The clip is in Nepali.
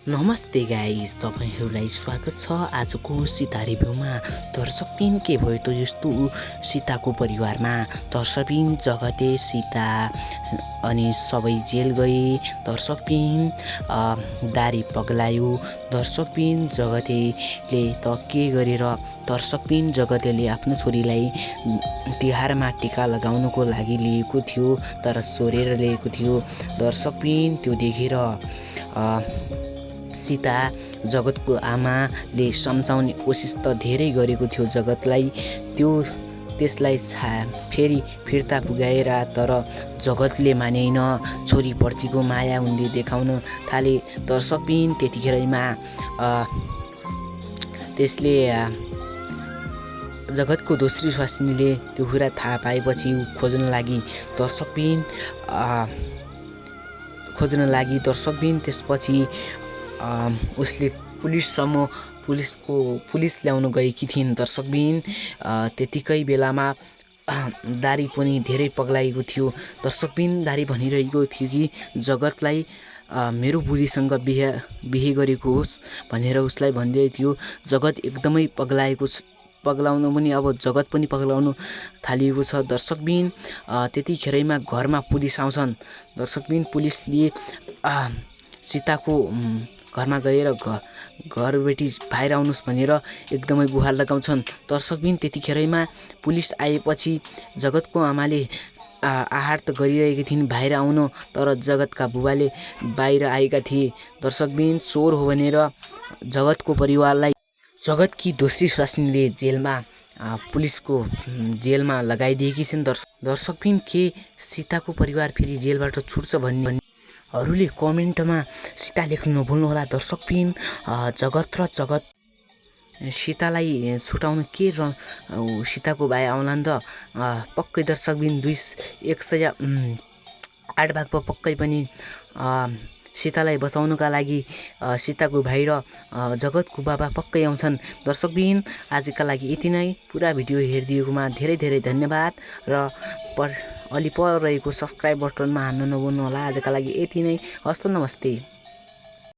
नमस्ते गाइस, तपाईहरुलाई स्वागत छ आजको सीता रिभ्यूमा। दर्शकबिन के भयो त यस्तो सीताको परिवारमा। दर्शकबिन जगते सीता अनि सबै जेल गए। दर्शकबिन दारी पगलायो। दर्शकबिन जगतेले त के गरेर दर्शकबिन जगतेले आफ्नो छोरीलाई तिहारमा टीका लगाउनको लागि लिएको थियो, तर चोरेर ल्याएको थियो। दर्शकबिन त्यो देखेर सीता जगतको आमाले सम्झाउने कोसिस त धेरै गरेको थियो जगतलाई। त्यसलाई फेरि फिर्ता पुगाएर तर जगतले मानेन। छोरीप्रतिको माया उनले देखाउन थाले। दर्शकबिन त्यतिखेरैमा त्यसले जगतको दोस्री स्वास्नीले त्यो कुरा थाहा पाएपछि खोज्न लागि। दर्शकबिन त्यसपछि उसले पुलिस ल्याउन गएकी थिइन्। दर्शकबिन त्यतिकै बेलामा दारी पनि धेरै पगलाएको थियो। दर्शकबिन दारी भनिरहेको थियो कि जगतलाई मेरो बुढीसँग बिहे गरेको होस् भनेर उसलाई भन्दै थियो। जगत एकदमै पगलाउनु पनि अब जगत पनि पगलाउनु थालिएको छ। दर्शकबिन त्यतिखेरैमा घरमा पुलिस आउँछन्। दर्शकबिन पुलिसले सीताको घरमा गएर घरबेटी बाहिर आउनुहोस् भनेर एकदमै गुहार लगाउँछन्। दर्शकबिन त्यतिखेरैमा पुलिस आएपछि जगतको आमाले आहार त गरिरहेकी थिइन् बाहिर आउन, तर जगतका बुबाले बाहिर आएका थिए। दर्शकबिन चोर हो भनेर जगतको परिवारलाई जगतकी दोस्री स्वास्नीले पुलिसको जेलमा लगाइदिएकी छिन्। दर्शकबिन के सीताको परिवार फेरि जेलबाट छुट्छ भन्ने हरूले कमेन्टमा सीता लेख्नु नभुल्नुहोला। दर्शकबिन जगत सीतालाई छुटाउन के सीताको भाइ आउलान् त पक्कै। दर्शकबिन 108 भागमा पक्कै पनि सीतालाई बचाउनका लागि सीताको भाइ र जगतको बाबा पक्कै आउँछन्। दर्शकबिन आजका लागि यति नै। पुरा भिडियो हेरिदिएकोमा धेरै धेरै धन्यवाद र अलि पर रहेको सब्सक्राइब बटनमा हान्न नभुल्नुहोला। आजका लागि यति नै। हस्त नमस्ते।